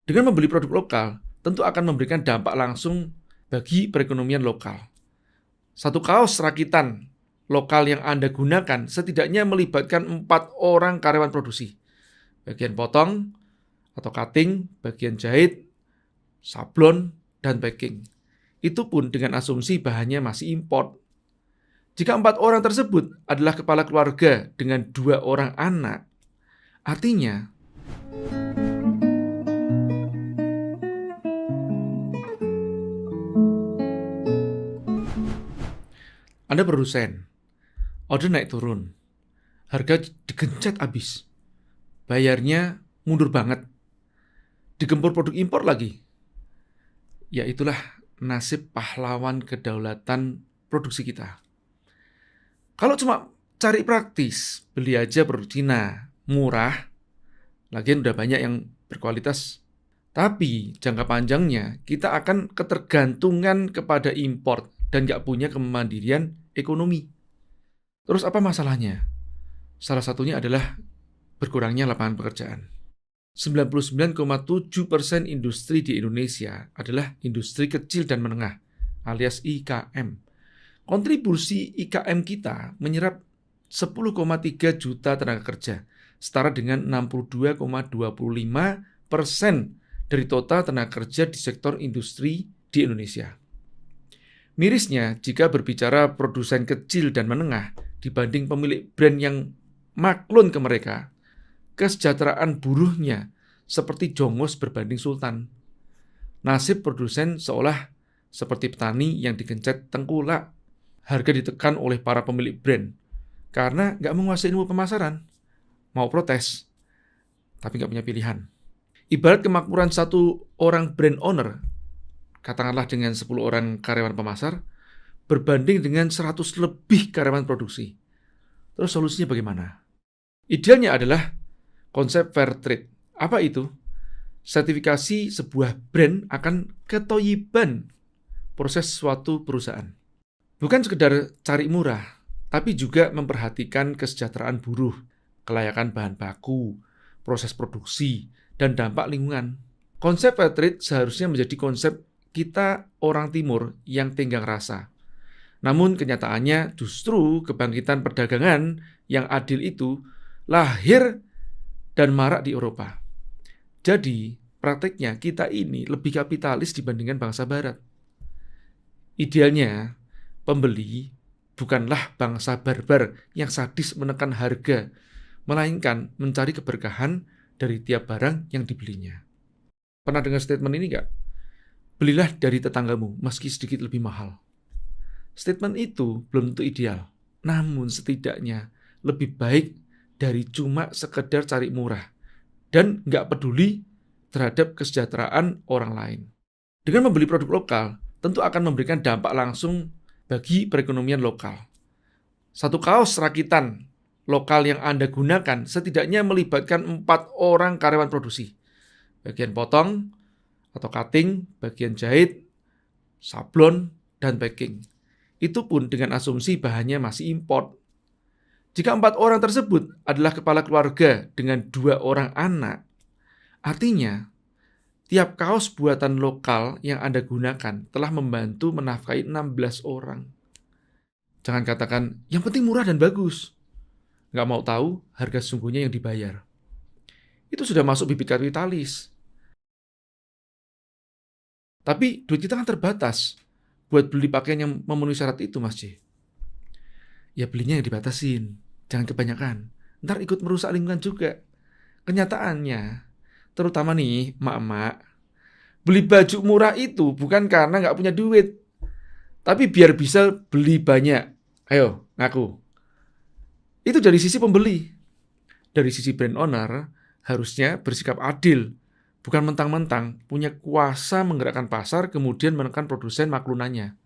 Dengan membeli produk lokal, tentu akan memberikan dampak langsung bagi perekonomian lokal. Satu kaos rakitan lokal yang Anda gunakan setidaknya melibatkan 4 orang karyawan produksi. Bagian potong atau cutting, bagian jahit, sablon, dan packing. Itu pun dengan asumsi bahannya masih import. Jika 4 orang tersebut adalah kepala keluarga dengan 2 orang anak, artinya Anda produsen, order naik turun, harga digencet abis, bayarnya mundur banget, digempur produk impor lagi. Ya itulah nasib pahlawan kedaulatan produksi kita. Kalau cuma cari praktis, beli aja produk Cina, murah, lagian udah banyak yang berkualitas. Tapi jangka panjangnya kita akan ketergantungan kepada impor dan nggak punya kemandirian ekonomi. Terus apa masalahnya? Salah satunya adalah berkurangnya lapangan pekerjaan. 99,7% industri di Indonesia adalah industri kecil dan menengah, alias IKM. Kontribusi IKM kita menyerap 10,3 juta tenaga kerja, setara dengan 62,25% dari total tenaga kerja di sektor industri di Indonesia. Mirisnya, jika berbicara produsen kecil dan menengah dibanding pemilik brand yang maklun ke mereka, kesejahteraan buruhnya seperti jongos berbanding sultan. Nasib produsen seolah seperti petani yang digencet tengkulak. Harga ditekan oleh para pemilik brand karena nggak menguasai ilmu pemasaran. Mau protes, tapi nggak punya pilihan. Ibarat kemakmuran satu orang brand owner, katakanlah dengan 10 orang karyawan pemasar, berbanding dengan 100 lebih karyawan produksi. Terus solusinya bagaimana? Idealnya adalah konsep fair trade. Apa itu? Sertifikasi sebuah brand akan ketoyiban proses suatu perusahaan. Bukan sekedar cari murah, tapi juga memperhatikan kesejahteraan buruh, kelayakan bahan baku, proses produksi, dan dampak lingkungan. Konsep fair trade seharusnya menjadi konsep kita orang timur yang tenggang rasa. Namun kenyataannya justru kebangkitan perdagangan yang adil itu lahir dan marak di Eropa. Jadi, prakteknya kita ini lebih kapitalis dibandingkan bangsa barat. Idealnya, pembeli bukanlah bangsa barbar yang sadis menekan harga, melainkan mencari keberkahan dari tiap barang yang dibelinya. Pernah dengar statement ini nggak? Belilah dari tetanggamu meski sedikit lebih mahal. Statement itu belum tentu ideal, namun setidaknya lebih baik dari cuma sekedar cari murah dan nggak peduli terhadap kesejahteraan orang lain. Dengan membeli produk lokal, tentu akan memberikan dampak langsung bagi perekonomian lokal. Satu kaos rakitan lokal yang Anda gunakan setidaknya melibatkan 4 orang karyawan produksi. Bagian potong atau cutting, bagian jahit, sablon, dan packing. Itu pun dengan asumsi bahannya masih import. Jika 4 orang tersebut adalah kepala keluarga dengan 2 orang anak, artinya tiap kaos buatan lokal yang Anda gunakan telah membantu menafkahi 16 orang. Jangan katakan, yang penting murah dan bagus. Nggak mau tahu harga sesungguhnya yang dibayar. Itu sudah masuk bibit kapitalis. Tapi duit kita kan terbatas buat beli pakaian yang memenuhi syarat itu, Mas C. Ya belinya yang dibatasin, jangan kebanyakan. Ntar ikut merusak lingkungan juga. Kenyataannya, terutama nih emak-emak, beli baju murah itu bukan karena nggak punya duit, tapi biar bisa beli banyak. Ayo, ngaku. Itu dari sisi pembeli. Dari sisi brand owner, harusnya bersikap adil. Bukan mentang-mentang punya kuasa menggerakkan pasar, kemudian menekan produsen maklunannya.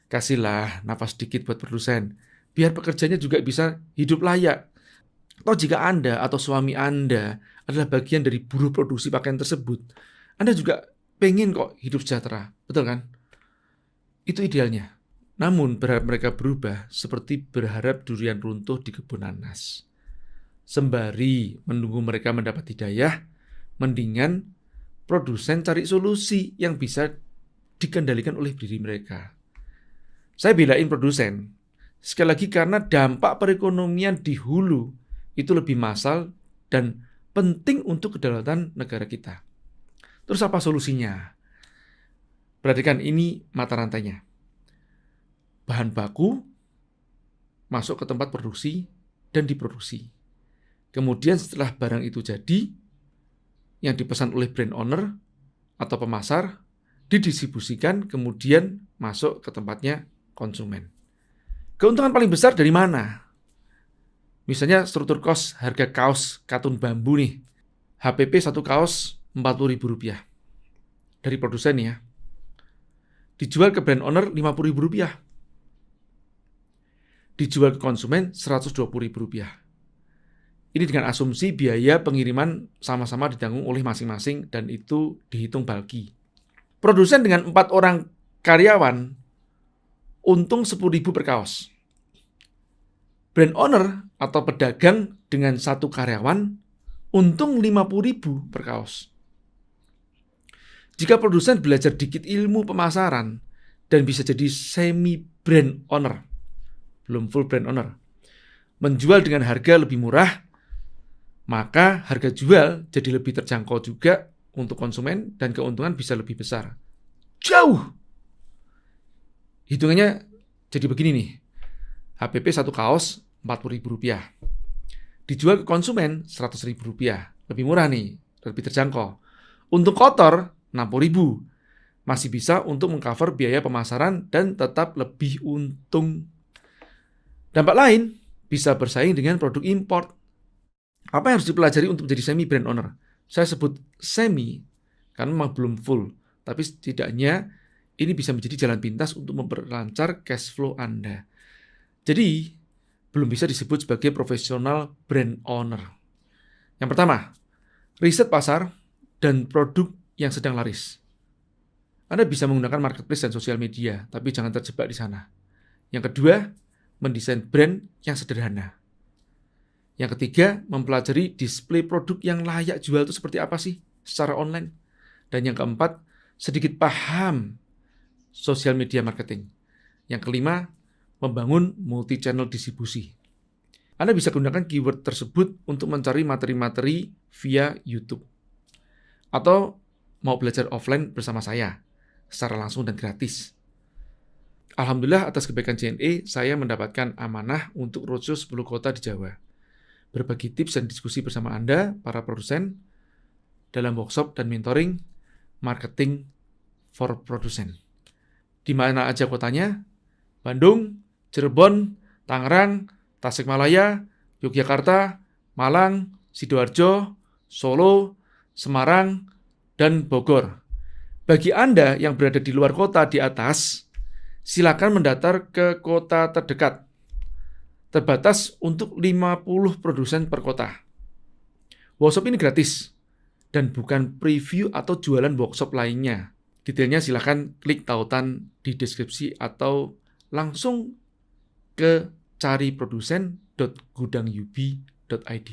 Kasihlah napas sedikit buat produsen, biar pekerjanya juga bisa hidup layak. Atau jika Anda atau suami Anda adalah bagian dari buruh produksi pakaian tersebut, Anda juga pengen kok hidup sejahtera, betul kan? Itu idealnya. Namun berharap mereka berubah seperti berharap durian runtuh di kebun nanas. Sembari menunggu mereka mendapat hidayah, mendingan produsen cari solusi yang bisa dikendalikan oleh diri mereka. Saya belain produsen. Sekali lagi karena dampak perekonomian di hulu itu lebih massal dan penting untuk kedaulatan negara kita. Terus apa solusinya? Perhatikan ini mata rantainya. Bahan baku masuk ke tempat produksi dan diproduksi. Kemudian setelah barang itu jadi, yang dipesan oleh brand owner atau pemasar, didistribusikan kemudian masuk ke tempatnya konsumen. Keuntungan paling besar dari mana? Misalnya struktur cost harga kaos katun bambu nih. HPP satu kaos Rp40.000 dari produsen ya. Dijual ke brand owner Rp50.000. Dijual ke konsumen Rp120.000. Ini dengan asumsi biaya pengiriman sama-sama ditanggung oleh masing-masing dan itu dihitung bulky. Produsen dengan 4 orang karyawan untung Rp10.000 per kaos. Brand owner atau pedagang dengan 1 karyawan untung Rp50.000 per kaos. Jika produsen belajar dikit ilmu pemasaran dan bisa jadi semi brand owner, belum full brand owner, menjual dengan harga lebih murah, maka harga jual jadi lebih terjangkau juga untuk konsumen dan keuntungan bisa lebih besar. Jauh! Hitungannya jadi begini nih. HPP satu kaos Rp40.000. Dijual ke konsumen Rp100.000. Lebih murah nih, lebih terjangkau. Untuk kotor Rp60.000. Masih bisa untuk mengcover biaya pemasaran dan tetap lebih untung. Dampak lain, bisa bersaing dengan produk import. Apa yang harus dipelajari untuk menjadi semi brand owner? Saya sebut semi karena memang belum full, tapi setidaknya ini bisa menjadi jalan pintas untuk memperlancar cash flow Anda. Jadi, belum bisa disebut sebagai profesional brand owner. Yang pertama, riset pasar dan produk yang sedang laris. Anda bisa menggunakan marketplace dan sosial media, tapi jangan terjebak di sana. Yang kedua, mendesain brand yang sederhana. Yang ketiga, mempelajari display produk yang layak jual itu seperti apa sih secara online. Dan yang keempat, sedikit paham sosial media marketing. Yang kelima, membangun multi-channel distribusi. Anda bisa gunakan keyword tersebut untuk mencari materi-materi via YouTube. Atau mau belajar offline bersama saya, secara langsung dan gratis. Alhamdulillah atas kebaikan JNE, saya mendapatkan amanah untuk roadshow 10 kota di Jawa. Berbagi tips dan diskusi bersama Anda, para produsen, dalam workshop dan mentoring, marketing for produsen. Di mana aja kotanya? Bandung, Cirebon, Tangerang, Tasikmalaya, Yogyakarta, Malang, Sidoarjo, Solo, Semarang, dan Bogor. Bagi Anda yang berada di luar kota di atas, silakan mendatar ke kota terdekat. Terbatas untuk 50 produsen per kota. Workshop ini gratis dan bukan preview atau jualan workshop lainnya. Detailnya silakan klik tautan di deskripsi atau langsung ke cariprodusen.gudangyubi.id.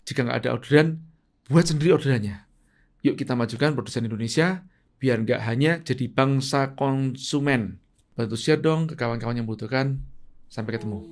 Jika nggak ada orderan, buat sendiri orderannya. Yuk kita majukan produsen Indonesia, biar nggak hanya jadi bangsa konsumen. Bantu share dong ke kawan-kawan yang membutuhkan. Sampai ketemu.